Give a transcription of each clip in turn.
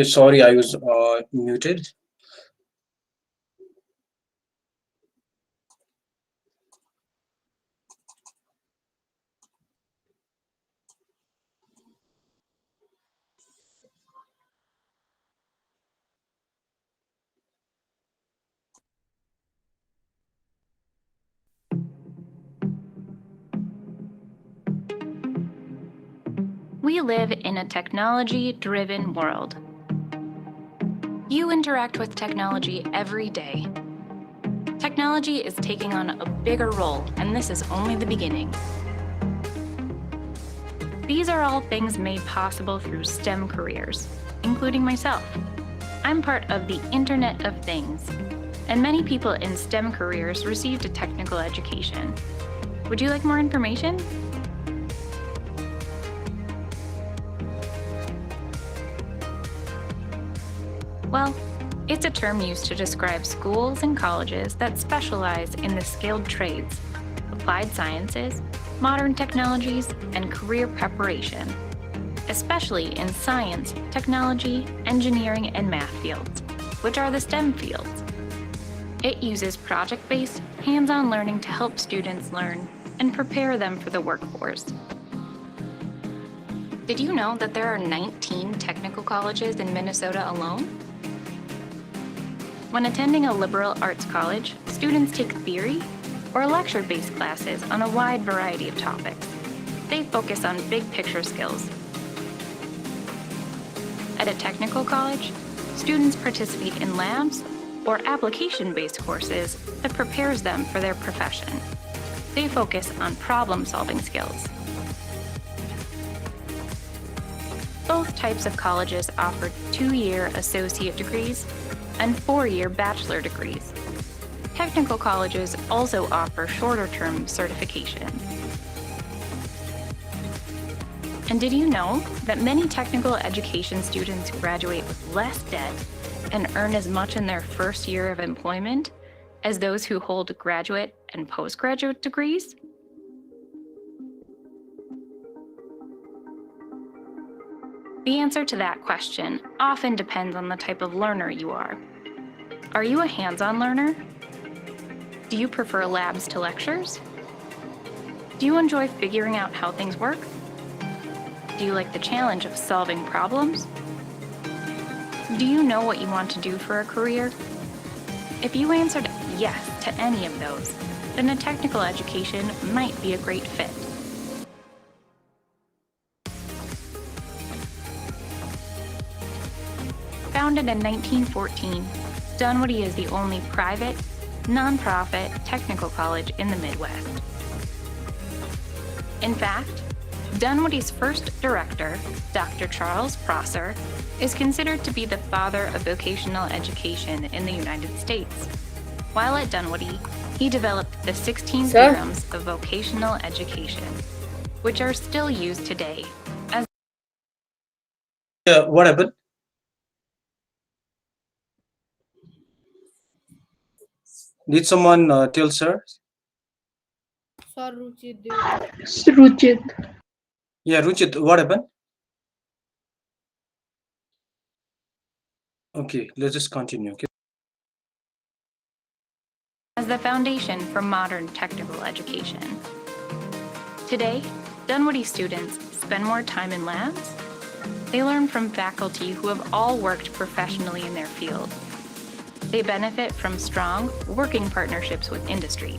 Sorry, I was muted. We live in a technology-driven world. You interact with technology every day. Technology is taking on a bigger role, and this is only the beginning. These are all things made possible through STEM careers, including myself. I'm part of the Internet of Things, and many people in STEM careers received a technical education. Would you like more information? Well, it's a term used to describe schools and colleges that specialize in the skilled trades, applied sciences, modern technologies, and career preparation, especially in science, technology, engineering, and math fields, which are the STEM fields. It uses project-based, hands-on learning to help students learn and prepare them for the workforce. Did you know that there are 19 technical colleges in Minnesota alone? When attending a liberal arts college, students take theory or lecture-based classes on a wide variety of topics. They focus on big picture skills. At a technical college, students participate in labs or application-based courses that prepares them for their profession. They focus on problem-solving skills. Both types of colleges offer 2-year associate degrees and 4-year bachelor degrees. Technical colleges also offer shorter-term certification. And did you know that many technical education students graduate with less debt and earn as much in their first year of employment as those who hold graduate and postgraduate degrees? The answer to that question often depends on the type of learner you are. Are you a hands-on learner? Do you prefer labs to lectures? Do you enjoy figuring out how things work? Do you like the challenge of solving problems? Do you know what you want to do for a career? If you answered yes to any of those, then a technical education might be a great fit. Founded in 1914, Dunwoody is the only private, nonprofit technical college in the Midwest. In fact, Dunwoody's first director, Dr. Charles Prosser, is considered to be the father of vocational education in the United States. While at Dunwoody, he developed the 16 theorems of vocational education, which are still used today as What happened? Did someone tell sir? Sir Ruchit. Ruchit. Yeah, Ruchit, what happened? Okay, let's just continue. Okay. as the foundation for modern technical education. Today, Dunwoody students spend more time in labs. They learn from faculty who have all worked professionally in their field. They benefit from strong working partnerships with industry.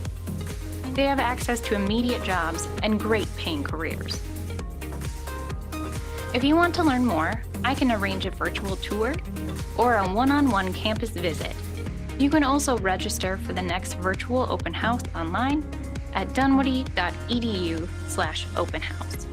They have access to immediate jobs and great paying careers. If you want to learn more, I can arrange a virtual tour or a one-on-one campus visit. You can also register for the next virtual open house online at dunwoody.edu/open house.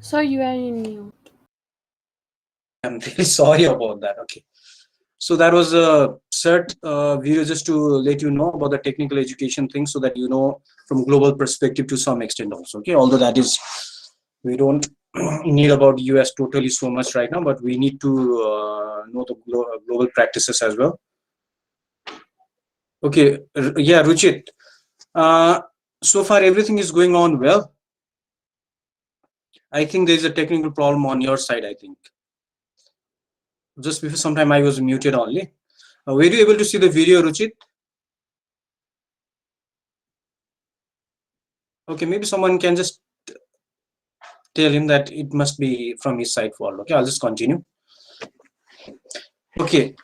So you are in mute. I'm really sorry about that. Okay. So that was a cert video just to let you know about the technical education thing so that you know from global perspective to some extent also. Okay, although that is, we don't need about US totally so much right now, but we need to know the global practices as well. Okay, yeah, Ruchit. So far everything is going on well. I think there's a technical problem on your side, I think. Just before some time I was muted only. Were you able to see the video, Ruchit? Okay, maybe someone can just tell him that it must be from his side fault. Okay, I'll just continue. Okay.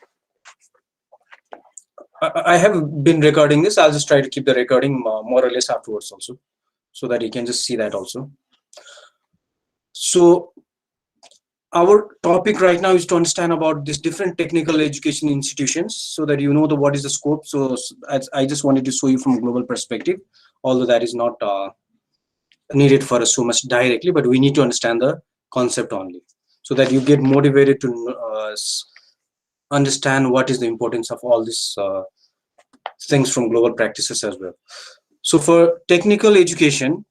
I have been recording this. I'll just try to keep the recording more or less afterwards also, so that you can just see that also. So our topic right now is to understand about these different technical education institutions, so that you know what is the scope. So I just wanted to show you from a global perspective, although that is not needed for us so much directly, but we need to understand the concept only, so that you get motivated to understand what is the importance of all these things from global practices as well. So for technical education,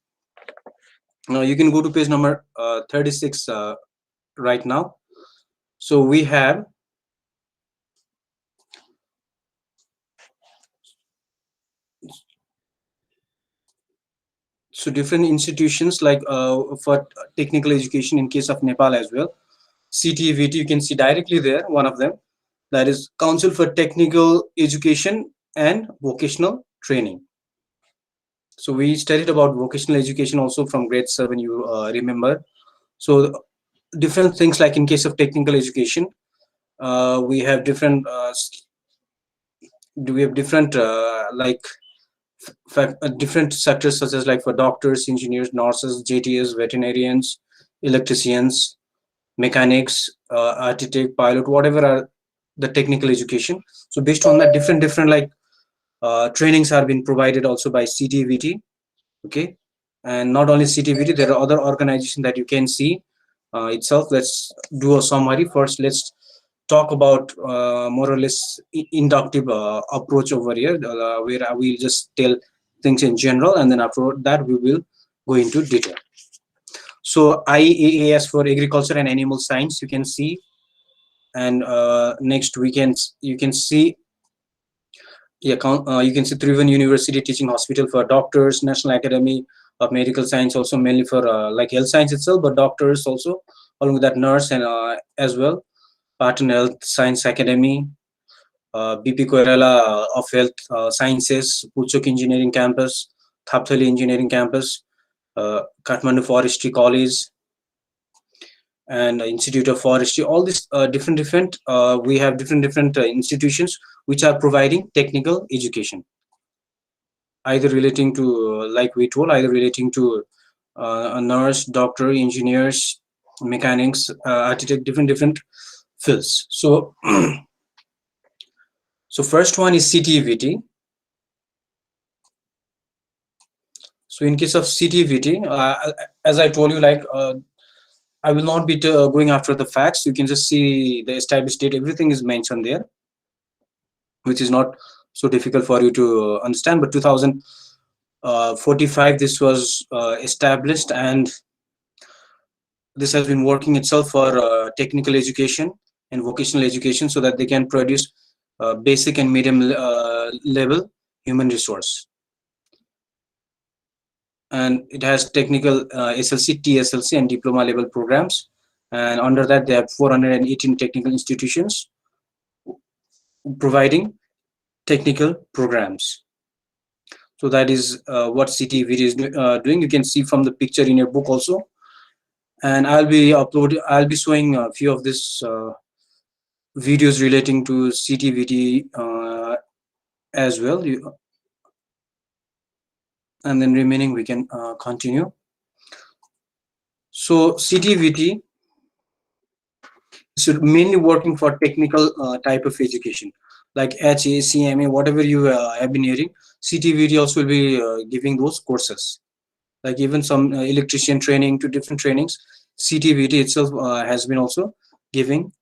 you can go to page number 36 right now. So we have different institutions like for technical education in case of Nepal as well. CTVT, you can see directly there, one of them, that is Council for Technical Education and Vocational Training. So we studied about vocational education also from grade 7, you remember. So different things, like in case of technical education, we have different different sectors, such as like for doctors, engineers, nurses, JTS, veterinarians, electricians, mechanics, architect, pilot, whatever are the technical education. So based on that, different like trainings are being provided also by CTVT. Okay, and not only CTVT, there are other organizations that you can see itself. Let's do a summary first. Let's talk about more or less inductive approach over here, where I will just tell things in general, and then after that we will go into detail. So IAAS for agriculture and animal science, you can see, and next you can see, yeah, you can see Tribhuvan University Teaching Hospital for doctors, National Academy of Medical Science, also mainly for like health science itself, but doctors also, along with that nurse and as well. Patton Health Science Academy, BP Koirala of Health Sciences, Puchok Engineering Campus, Thapthali Engineering Campus, Kathmandu Forestry College, and Institute of Forestry. All these different we have different institutions which are providing technical education, either relating to like we told, either relating to a nurse, doctor, engineers, mechanics, architect, different fields. So so first one is CTVT. So in case of CTVT, as I told you, like I will not be going after the facts. You can just see the established date. Everything is mentioned there, which is not so difficult for you to understand. But 2045, this was established, and this has been working itself for technical education and vocational education, so that they can produce basic and medium level human resource. And it has technical SLC, TSLC, and diploma level programs. And under that, they have 418 technical institutions providing technical programs. So that is what CTVT is doing. You can see from the picture in your book also. And I'll be showing a few of these videos relating to CTVT as well. And then remaining we can continue. So CTVT is mainly working for technical type of education, like HA, CMA, whatever you have been hearing. CTVT also will be giving those courses, like even some electrician training to different trainings. CTVT itself has been also giving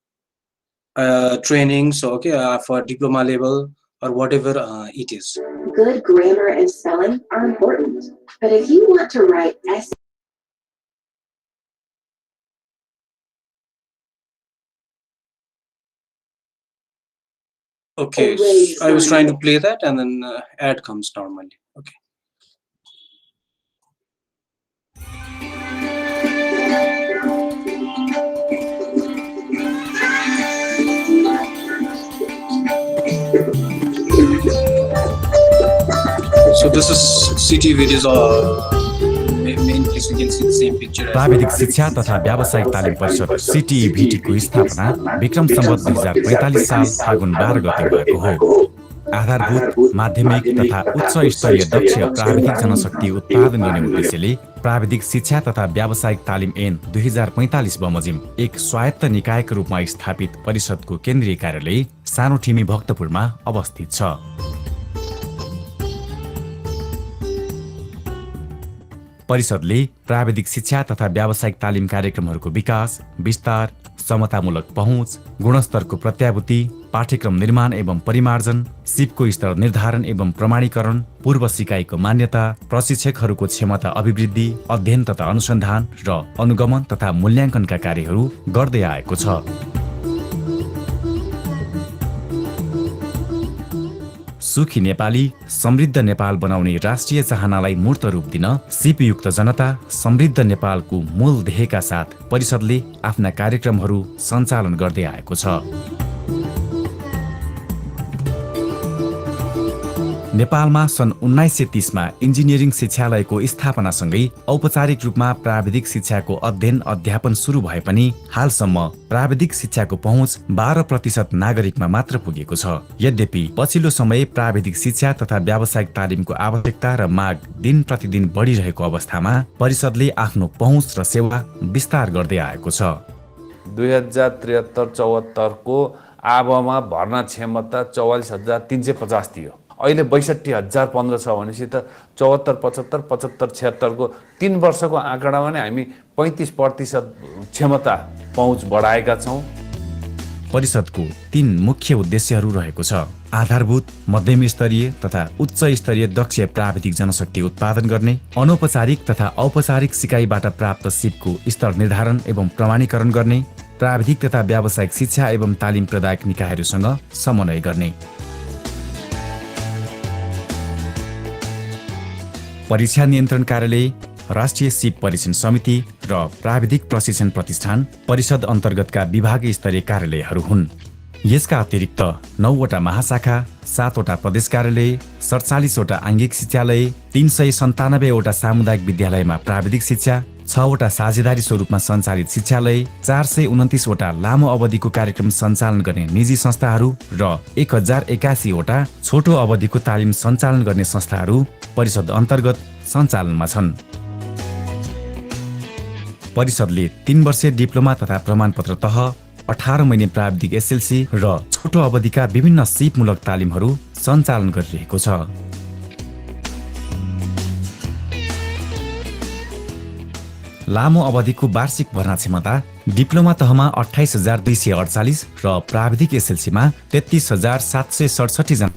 trainings, okay, for diploma level or whatever it is. Good grammar and spelling are important, but if you want to write essays, Okay, Always I was trying to on. play that, and then ad comes normally. Okay. So this is CT videos. Main place we can see the same picture. प्राविधिक शिक्षा तथा व्यावसायिक तालिम परिषद CTEVT को स्थापना विक्रम सम्वत 2045 साल फागुन 12 गते भएको हो। आधारभूत माध्यमिक तथा उच्च स्तरीय दक्ष प्राविधिक जनशक्ति उत्पादन गर्ने उद्देश्यले प्राविधिक शिक्षा तथा व्यावसायिक तालिम ऐन 2045 बमोजिम एक स्वायत्त निकायको रूपमा स्थापित परिषदको केन्द्रीय कार्यालय सानोठिमी भक्तपुरमा अवस्थित छ। परिषदले प्राविधिक शिक्षा तथा व्यावसायिक तालिम कार्यक्रमहरूको विकास, विस्तार, समतामूलक पहुँच, गुणस्तरको प्रत्याभूति, पाठ्यक्रम निर्माण एवं परिमार्जन, सिपको स्तर निर्धारण एवं प्रमाणीकरण, पूर्व सिकाइको मान्यता, प्रशिक्षकहरूको क्षमता अभिवृद्धि, अध्ययन तथा अनुसन्धान र अनुगमन तथा मूल्याङ्कनका कार्यहरू गर्दै आएको छ। सुखी नेपाली समृद्ध नेपाल बनाउने राष्ट्रिय चाहनालाई मूर्त रूप दिन सिपयुक्त जनता समृद्ध नेपालको मूल ध्येयका साथ परिषदले आफ्ना कार्यक्रमहरू सञ्चालन गर्दै आएको छ। नेपालमा सन् 1930 मा इन्जिनियरिङ शिक्षालयको स्थापनासँगै औपचारिक रूपमा प्राविधिक शिक्षाको अध्ययन अध्यापन सुरु भए पनि हालसम्म प्राविधिक शिक्षाको पहुँच 12% नागरिकमा मात्र पुगेको छ। यद्यपि पछिल्लो समय प्राविधिक शिक्षा तथा व्यावसायिक तालिमको आवश्यकता र माग दिन प्रतिदिन बढिरहेको अवस्थामा परिषदले आफ्नो पहुँच र सेवा विस्तार गर्दै आएको छ। 2073-74 को आबमा भर्ना क्षमता 44,350 थियो। अहिले 62,015 छ भनेपछि त 74, 75, 75, 76 को 3 वर्षको आँकडामा नै हामी 35% क्षमता पहुँच बढाएका छौँ। परिषदको 3 मुख्य उद्देश्यहरू रहेको छ। आधारभूत, मध्यम स्तरीय तथा उच्च स्तरीय दक्ष प्राविधिक जनशक्ति उत्पादन गर्ने, अनौपचारिक तथा औपचारिक सिकाइबाट प्राप्त सिपको स्तर निर्धारण एवं प्रमाणीकरण गर्ने, प्राविधिक तथा व्यावसायिक शिक्षा एवं तालिम प्रदायक निकायहरूसँग समन्वय गर्ने। परीक्षा नियन्त्रण कार्यालय, राष्ट्रिय सिप परीक्षण समिति र प्राविधिक प्रशिक्षण प्रतिष्ठान परिषद अन्तर्गतका विभागीय स्तरीय कार्यालयहरू हुन्। यसका अतिरिक्त 9 वटा महाशाखा, 7 वटा प्रदेश कार्यालय, 47 वटा आङ्गिक शिक्षालय, 397 वटा सामुदायिक विद्यालयमा प्राविधिक शिक्षा, 6 वटा साझेदारी स्वरूपमा सञ्चालित शिक्षालय, 429 वटा लामो अवधिको कार्यक्रम सञ्चालन गर्ने निजी संस्थाहरू र 1081 वटा छोटो अवधिको तालिम सञ्चालन गर्ने संस्थाहरू परिषद अन्तर्गत सञ्चालनमा छन्। परिषदले 3 वर्षे डिप्लोमा तथा प्रमाणपत्र तह, 18 महिने प्राविधिक SLC र छोटो अवधिका विभिन्न सिपमूलक तालिमहरू सञ्चालन गरिरहेको छ। लामो अवधिको वार्षिक भर्ना क्षमता डिप्लोमा तहमा 28,248 र प्राविधिक SLC मा 33,767 जना।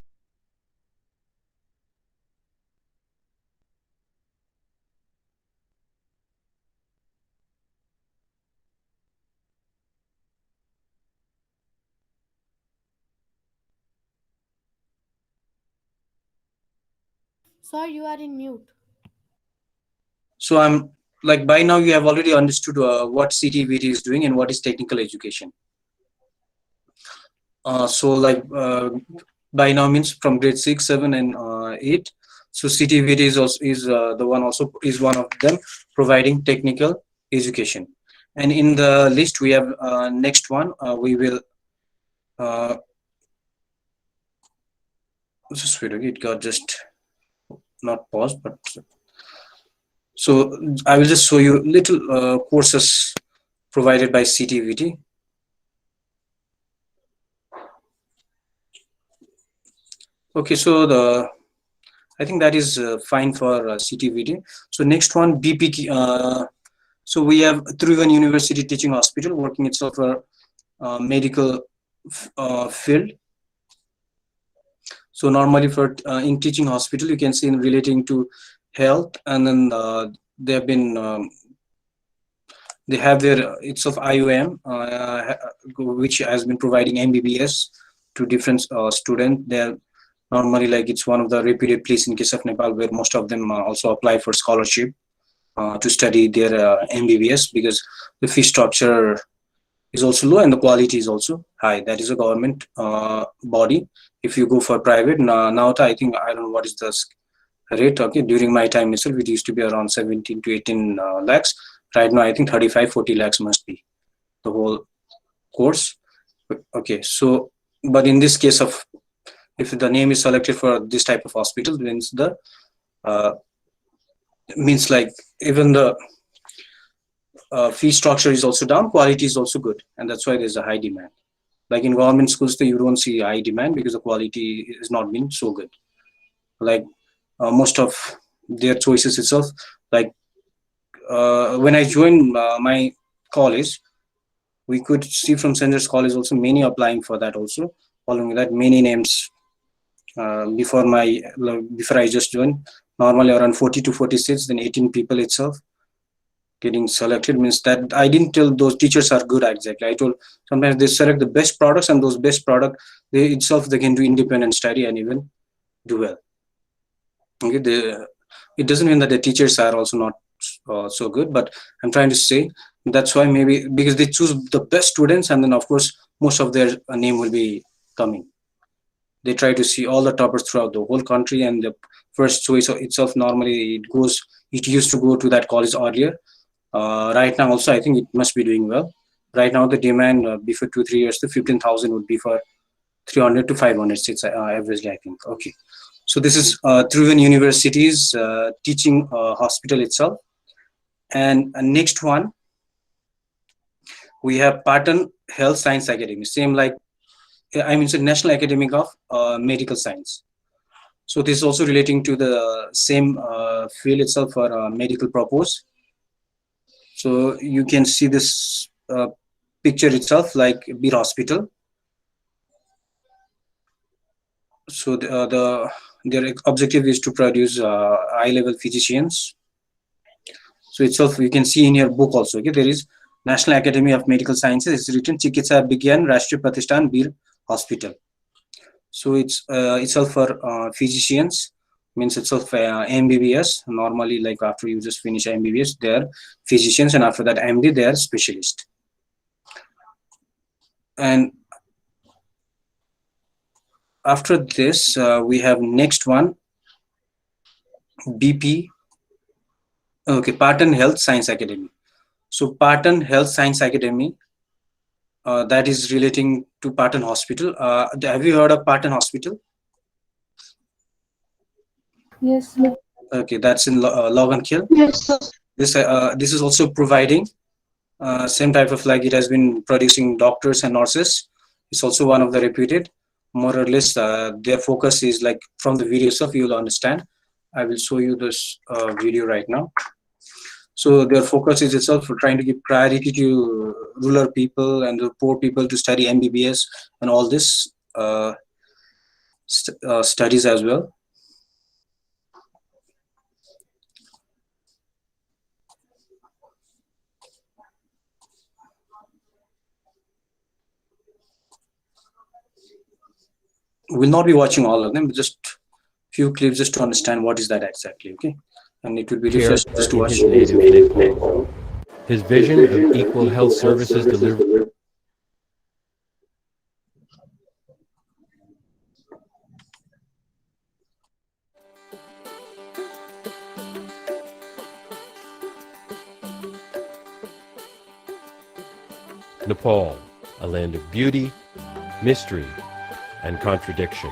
Sir, you are in mute. So I'm like, by now you have already understood what CTVT is doing and what is technical education. So like by now means from grade 6, 7 and 8. So CTVT is also one of them providing technical education. And in the list we have next one. We will just wait. It got just not paused, but so I will just show you little courses provided by CTVT. Okay, so I think that is fine for CTVT. So next one, BP. So we have Tribhuvan University Teaching Hospital working itself for medical field. So normally for in teaching hospital, you can see in relating to health, and then they have been they have their itself IOM, which has been providing MBBS to different students. They're normally like it's one of the reputed place in case of Nepal where most of them also apply for scholarship to study their MBBS, because the fee structure is also low and the quality is also high. That is a government body. If you go for private now, I think I don't know what is the rate. Okay, during my time itself, it used to be around 17 to 18 lakhs. Right now, I think 35-40 lakhs must be the whole course. Okay, so but in this case of if the name is selected for this type of hospital, means the means like even the fee structure is also down, quality is also good, and that's why there's a high demand. Like in government schools, you don't see high demand because the quality is not been so good. Like most of their choices itself, like when I joined my college, we could see from Sanders College also many applying for that also. Following that, many names before I just joined, normally around 40 to 46, then 18 people itself getting selected. Means that I didn't tell those teachers are good exactly. I told sometimes they select the best products, and those best product they can do independent study and even do well. Okay, it doesn't mean that the teachers are also not so good, but I'm trying to say that's why maybe because they choose the best students, and then of course most of their name will be coming. They try to see all the toppers throughout the whole country, and the first choice itself normally it used to go to that college earlier. Right now also I think it must be doing well. Right now the demand before 2-3 years to 15,000 would be for 300 to 500 seats averagely, I think. Okay, so this is Triveni University's teaching hospital itself. And next one, we have Patan Health Science Academy, same like it's a National Academy of Medical Science. So this is also relating to the same field itself for medical purpose. So you can see this picture itself like Bir Hospital. So their objective is to produce high-level physicians. So itself, you can see in your book also, okay, there is National Academy of Medical Sciences. It's written Chikitsa Bigyan Rashtriya Pratishthan Bir Hospital. So it's itself for physicians, means itself MBBS. Normally, like after you just finish MBBS, they're physicians, and after that MD, they're specialist. And after this, we have next one, BP. Okay, Patan Health Science Academy. So Patan Health Science Academy, that is relating to Patan Hospital. Have you heard of Patan Hospital? Yes, sir. Okay, that's in Logankill. Yes, sir. This is also providing same type of, like, it has been producing doctors and nurses. It's also one of the reputed, more or less. Their focus is like from the video stuff you'll understand. I will show you this video right now. So their focus is itself for trying to give priority to rural people and the poor people to study MBBS and all this studies as well. We'll not be watching all of them, but just few clips just to understand what is that exactly, okay? And it will be refreshed just to watch. His native Nepal. His vision of equal health services delivered. Nepal, a land of beauty, mystery, and contradiction.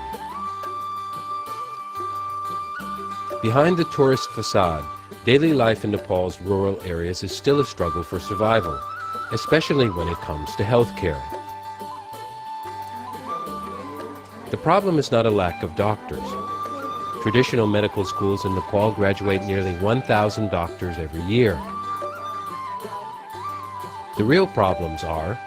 Behind the tourist facade, daily life in Nepal's rural areas is still a struggle for survival, especially when it comes to healthcare. The problem is not a lack of doctors. Traditional medical schools in Nepal graduate nearly 1,000 doctors every year. The real problems are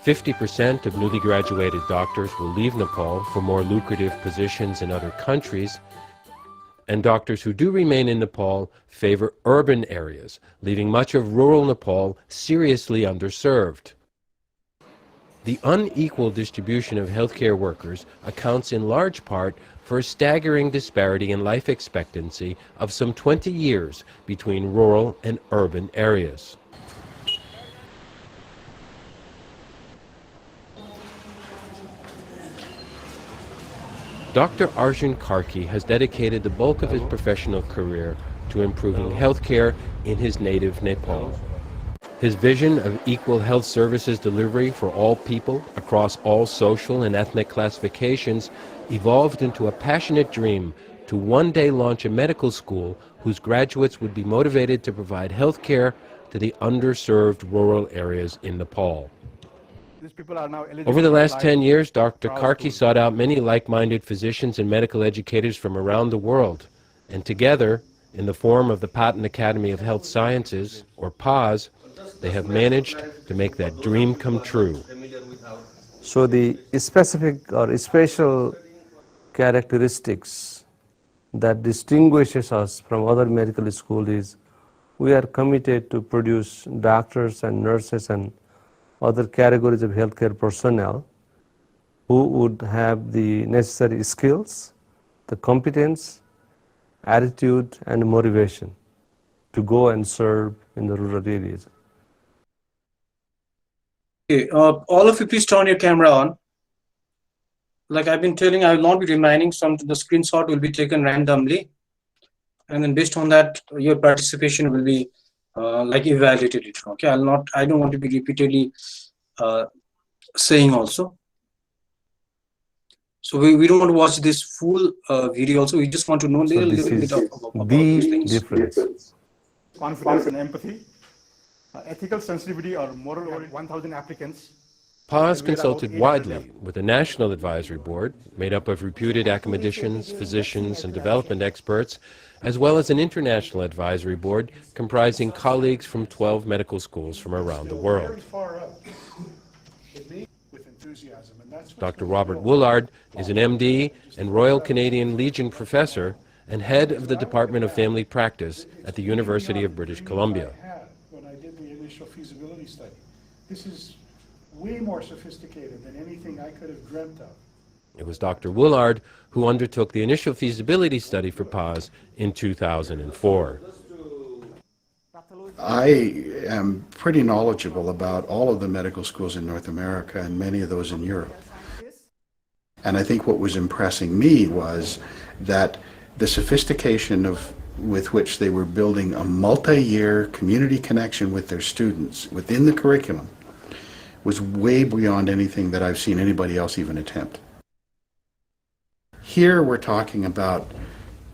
50% of newly graduated doctors will leave Nepal for more lucrative positions in other countries, and doctors who do remain in Nepal favor urban areas, leaving much of rural Nepal seriously underserved. The unequal distribution of healthcare workers accounts in large part for a staggering disparity in life expectancy of some 20 years between rural and urban areas. Dr. Arjun Karki has dedicated the bulk of his professional career to improving healthcare in his native Nepal. His vision of equal health services delivery for all people across all social and ethnic classifications evolved into a passionate dream to one day launch a medical school whose graduates would be motivated to provide health care to the underserved rural areas in Nepal. Over the last 10 years, Dr. Karki sought out many like-minded physicians and medical educators from around the world, and together, in the form of the Patan Academy of Health Sciences, or PAS, they have managed to make that dream come true. So the specific or special characteristics that distinguishes us from other medical schools is we are committed to produce doctors and nurses and other categories of healthcare personnel who would have the necessary skills, the competence, attitude, and motivation to go and serve in the rural areas. Okay, all of you please turn your camera on. Like I've been telling, I will not be reminding the screenshot will be taken randomly. And then based on that, your participation will be like evaluated. Okay, I don't want to be repeatedly saying also. So we don't want to watch this full video also. We just want to know a little bit about these things. Difference. Confidence and empathy, ethical sensitivity or moral order, 1,000 applicants. PAS consulted widely with a national advisory board made up of reputed academicians, physicians, and development experts, as well as an international advisory board comprising colleagues from 12 medical schools from around the world. Dr. Robert Woolard is an MD and Royal Canadian Legion professor and head of the Department of Family Practice at the University of British Columbia. When I did the initial feasibility study, this is way more sophisticated than anything I could have dreamt of. It was Dr. Woolard who undertook the initial feasibility study for PAS in 2004. I am pretty knowledgeable about all of the medical schools in North America and many of those in Europe. And I think what was impressing me was that the sophistication with which they were building a multi-year community connection with their students within the curriculum was way beyond anything that I've seen anybody else even attempt. Here we're talking about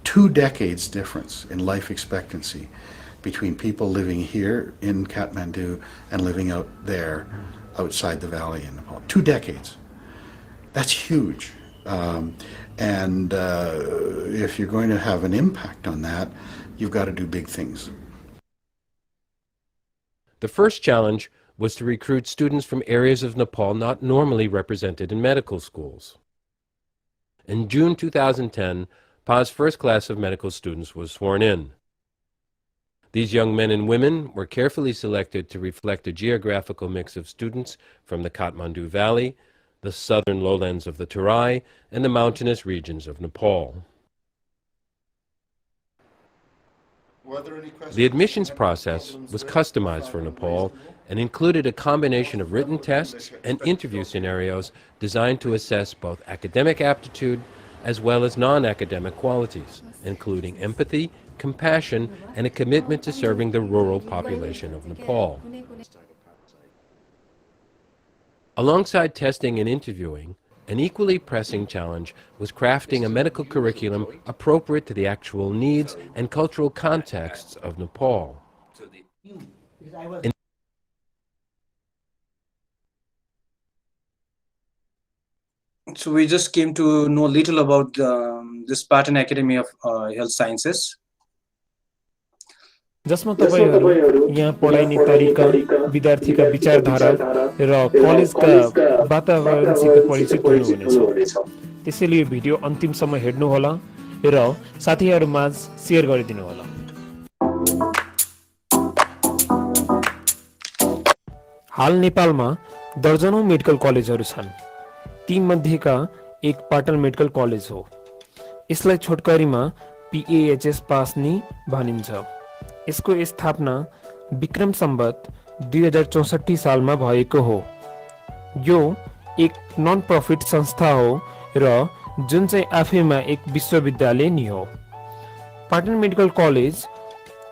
2 decades difference in life expectancy between people living here in Kathmandu and living out there outside the valley in Nepal. 2 decades. That's huge. And if you're going to have an impact on that, you've got to do big things. The first challenge was to recruit students from areas of Nepal not normally represented in medical schools. In June 2010, PA's first class of medical students was sworn in. These young men and women were carefully selected to reflect a geographical mix of students from the Kathmandu Valley, the southern lowlands of the Terai, and the mountainous regions of Nepal. The admissions process was customized for Nepal and included a combination of written tests and interview scenarios designed to assess both academic aptitude as well as non-academic qualities, including empathy, compassion, and a commitment to serving the rural population of Nepal. Alongside testing and interviewing, an equally pressing challenge was crafting a medical curriculum appropriate to the actual needs and cultural contexts of Nepal. So we just came to know little about this Patan Academy of Health Sciences. जसमा तपाईहरू यहाँ पढाइने तरिका, विद्यार्थीका विचारधारा र कलेजका वातावरणसित परिचित हुनुहुनेछ। त्यसैले यो video अन्तिमसम्म हेर्नुहोला र साथीहरूमाझ share गरिदिनुहोला। हाल नेपालमा दर्जनौं मेडिकल कलेजहरू छन्। ती मध्येका एक पाटन मेडिकल कलेज हो। यसलाई छोटकरीमा PAHS पास नि भनिन्छ। यसको स्थापना विक्रम सम्वत 2064 सालमा भएको हो। यो एक नन प्रफिट संस्था हो र जुन चाहिँ आफैमा एक विश्वविद्यालय नि हो। पाटन मेडिकल कलेज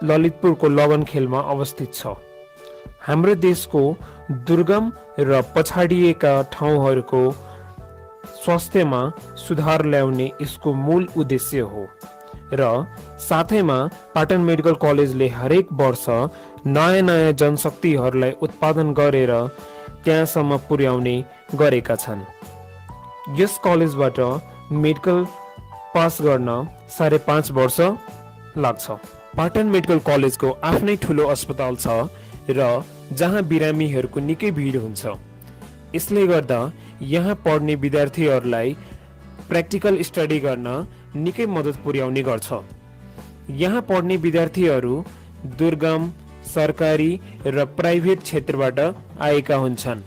ललितपुरको लगनखेलमा अवस्थित छ। हाम्रो देशको दुर्गम र पछाडिएका ठाउँहरूको स्वास्थ्यमा सुधार ल्याउने यसको मूल उद्देश्य हो र साथैमा पाटन मेडिकल कलेजले हरेक वर्ष नयाँ जनशक्तिहरूलाई उत्पादन गरेर त्यहाँसम्म पुर्याउने गरेका छन्। यस कलेजबाट मेडिकल पास गर्न 5.5 वर्ष लाग्छ। पाटन मेडिकल कलेजको आफ्नै ठुलो अस्पताल छ र जहाँ बिरामीहरूको निकै भिड हुन्छ। यसले गर्दा यहाँ पढ्ने विद्यार्थीहरूलाई प्र्याक्टिकल स्टडी गर्न निकै मद्दत पुर्याउने गर्छ। यहाँ पढ्ने विद्यार्थीहरू दुर्गम, सरकारी र प्राइभेट क्षेत्रबाट आएका हुन्छन्,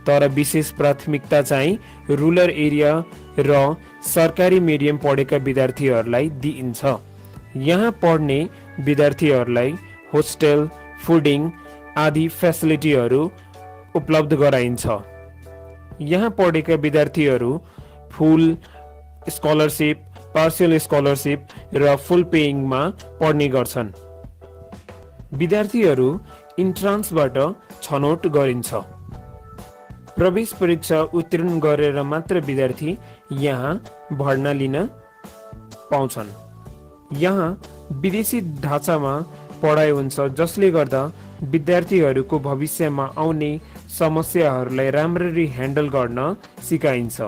तर विशेष प्राथमिकता चाहिँ रुरल एरिया र सरकारी मिडियम पढेका विद्यार्थीहरूलाई दिइन्छ। यहाँ पढ्ने विद्यार्थीहरूलाई होस्टेल, फुडिङ आदि फेसिलिटीहरू उपलब्ध गराइन्छ। यहाँ पढेका विद्यार्थीहरू फुल स्कलरसिप, पार्शियल स्कलरसिप र फुल पेइङमा पढ्ने गर्छन्। विद्यार्थीहरू इन्ट्रान्सबाट छनौट गरिन्छ। प्रवेश परीक्षा उत्तीर्ण गरेर मात्र विद्यार्थी यहाँ भर्ना लिन पाउँछन्। यहाँ विदेशी ढाँचामा पढाइ हुन्छ, जसले गर्दा विद्यार्थीहरूको भविष्यमा आउने समस्याहरूलाई राम्ररी ह्यान्डल गर्न सिकाइन्छ।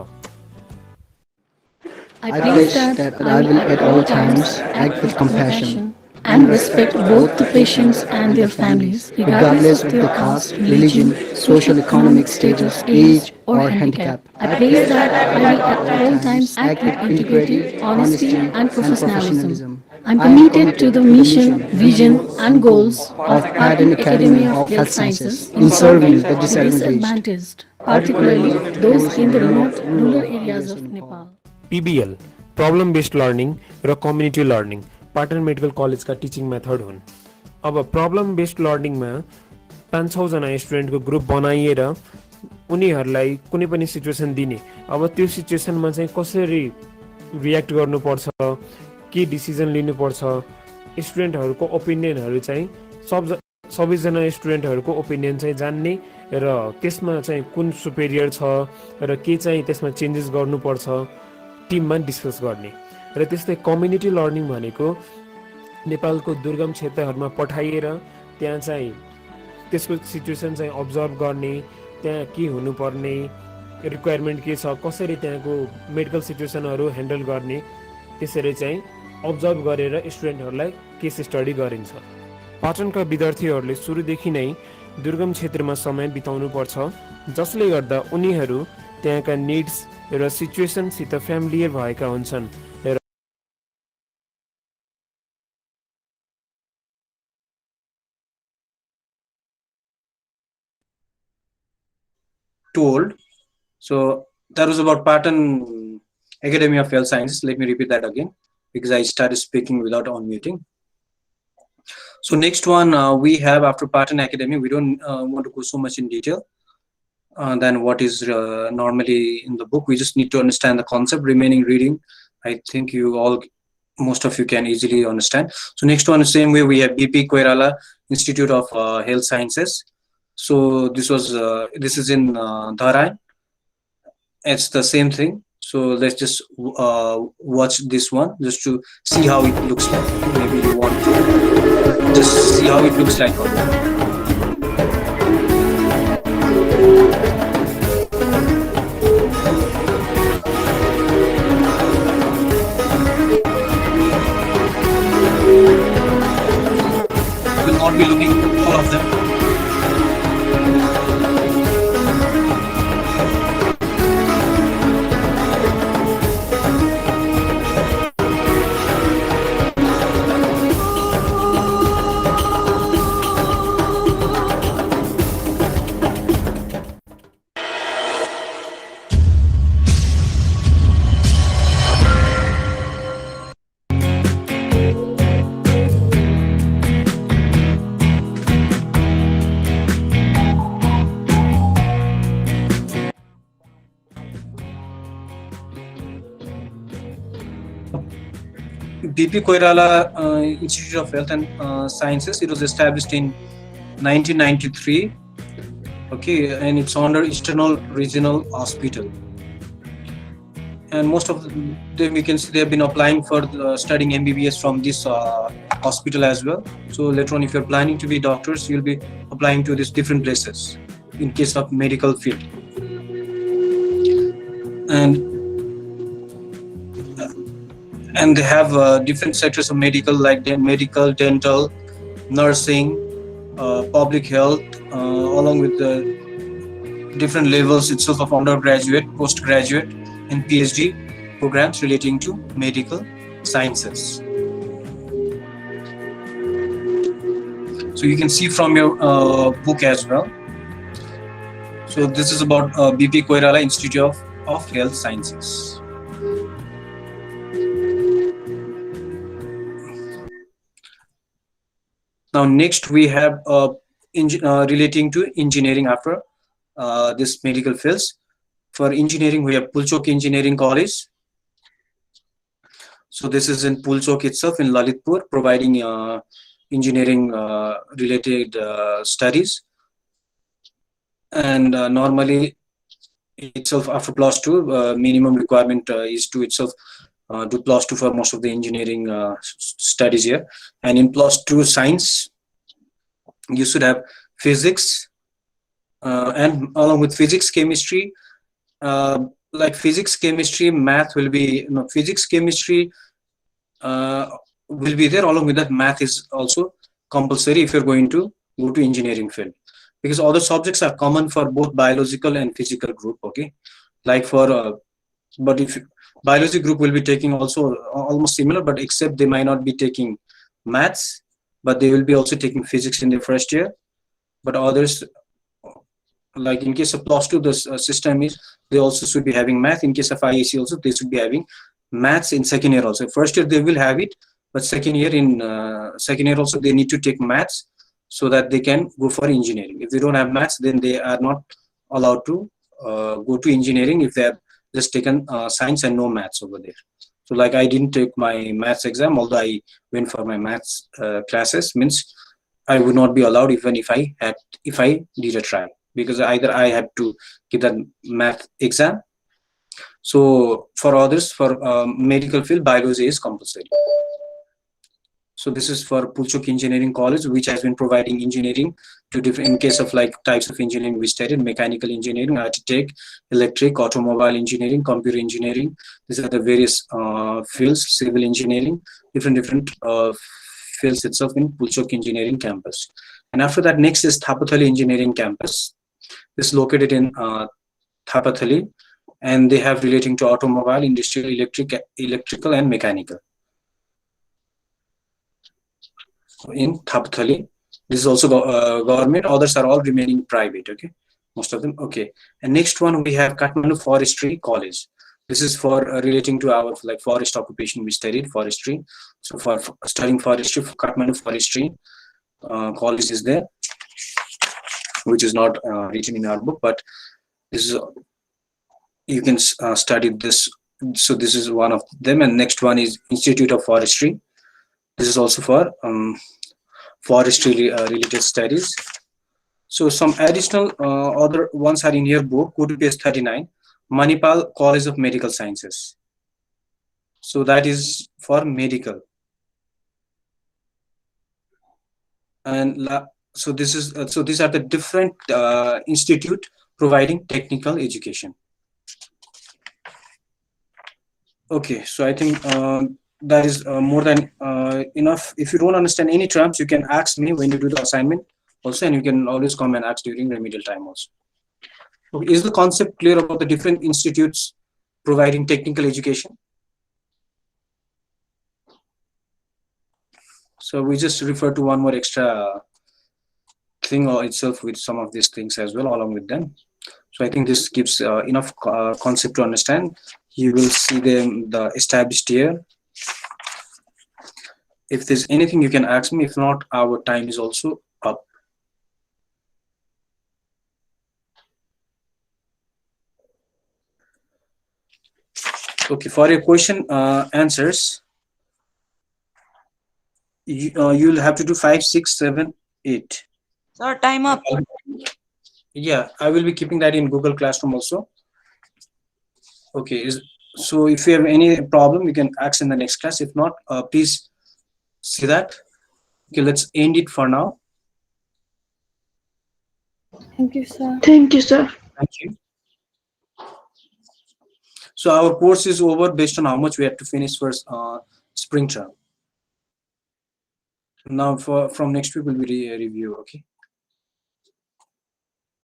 I pledge that I will at all times act with compassion and respect both the patients and their families, regardless of their caste, religion, socio-economic status, age, or handicap. I pledge that I will at all times act with integrity, honesty, and professionalism. I am committed to the mission, vision, and goals of Padan Academy of Health Sciences in serving the disadvantaged, particularly those in the remote rural areas of Nepal. PBL, problem based learning र community learning Patan medical कलेजका teaching method हुन्। अब problem based लर्निङमा 5-6 जना स्टुडेन्टको group बनाइएर उनीहरूलाई कुनै पनि situation दिने। अब त्यो सिचुएसनमा चाहिँ कसरी रियाक्ट गर्नुपर्छ, के डिसिजन लिनुपर्छ, स्टुडेन्टहरूको ओपिनियनहरू चाहिँ सबैजना स्टुडेन्टहरूको ओपिनियन चाहिँ जान्ने र त्यसमा चाहिँ कुन सुपेरियर छ र के चाहिँ त्यसमा चेन्जेस गर्नुपर्छ टिममा डिस्कस गर्ने। र त्यस्तै कम्युनिटी लर्निङ भनेको नेपालको दुर्गम क्षेत्रहरूमा पठाइएर त्यहाँ चाहिँ त्यसको सिचुएसन चाहिँ अब्जर्भ गर्ने, त्यहाँ के हुनुपर्ने, रिक्वायरमेन्ट के छ, कसरी त्यहाँको मेडिकल सिचुएसनहरू ह्यान्डल गर्ने, त्यसरी चाहिँ अब्जर्भ गरेर स्टुडेन्टहरूलाई केस स्टडी गरिन्छ। पाटनका विद्यार्थीहरूले सुरुदेखि नै दुर्गम क्षेत्रमा समय बिताउनु पर्छ, जसले गर्दा उनीहरू त्यहाँका निड्स र सिचुएसनसित फ्यामिलियर भएका हुन्छन्। Told. So that was about Pattern Academy of Health Sciences. Let me repeat that again because I started speaking without unmuting. So next one we have after Pattern Academy. We don't want to go so much in detail than what is normally in the book. We just need to understand the concept. Remaining reading, I think most of you can easily understand. So next one, the same way we have BP Koirala Institute of Health Sciences. So this is in Dharai. It's the same thing. So let's just watch this one just to see how it looks like. Maybe you want to just see how it looks like. BP Koirala Institute of Health and Sciences. It was established in 1993. Okay, and it's under Eastern Regional Hospital. And most of them, we can see they have been applying for studying MBBS from this hospital as well. So later on, if you're planning to be doctors, you'll be applying to these different places in case of medical field. And they have different sectors of medical, like medical, dental, nursing, public health, along with the different levels itself of undergraduate, postgraduate, and PhD programs relating to medical sciences. So you can see from your book as well. So this is about BP Koirala Institute of Health Sciences. Now next we have relating to engineering after this medical fields. For engineering, we have Pulchok Engineering College. So this is in Pulchok itself in Lalitpur, providing engineering related studies. And normally itself after +2, minimum requirement is to itself do +2 for most of the engineering studies here. And in +2 science, you should have physics, and along with physics, chemistry, like physics, chemistry, math will be, physics, chemistry will be there. Along with that, math is also compulsory if you're going to go to engineering field, because other subjects are common for both biological and physical group. Okay, like for but if biology group will be taking also almost similar, but except they might not be taking maths, but they will be also taking physics in the first year. But others, like in case of +2, the system is they also should be having math. In case of IAC also, they should be having maths in second year also. First year they will have it, but second year also they need to take maths so that they can go for engineering. If they don't have maths, then they are not allowed to go to engineering if they have just taken science and no maths over there. So like I didn't take my maths exam, although I went for my maths classes, means I would not be allowed even if I did a try, because either I had to give that math exam. So for others, for medical field, biology is compulsory. So this is for Pulchok Engineering College, which has been providing engineering to different, in case of like types of engineering we studied: mechanical engineering, architect, electric, automobile engineering, computer engineering. These are the various fields, civil engineering, different fields itself in Pulchok Engineering Campus. And after that, next is Thapathali Engineering Campus. This is located in Thapathali, and they have relating to automobile, industrial, electrical, and mechanical. In Thapathali, this is also government. Others are all remaining private. Okay, most of them. Okay, and next one we have Kathmandu Forestry College. This is for relating to our like forest occupation. We studied forestry. So for studying forestry, for Kathmandu Forestry College is there, which is not written in our book, but this is, you can study this. So this is one of them, and next one is Institute of Forestry. This is also for forestry related studies. So some additional other ones are in your book. Go to page 39. Manipal College of Medical Sciences. So that is for medical. And so this is so these are the different institute providing technical education. Okay, so I think that is more than enough. If you don't understand any terms, you can ask me when you do the assignment also, and you can always come and ask during remedial time also. Okay, is the concept clear about the different institutes providing technical education? So we just refer to one more extra thing itself with some of these things as well along with them. So I think this gives enough concept to understand. You will see them established here. If there's anything you can ask me, if not, our time is also up. Okay, for your question answers, you'll have to do 5, 6, 7, 8. Sir, time up. Yeah, I will be keeping that in Google Classroom also. Okay, so if you have any problem, you can ask in the next class. If not, please see that. Okay, let's end it for now. Thank you, sir. Thank you, sir. Thank you. So our course is over based on how much we have to finish for spring term. Now from next week we'll be review. Okay.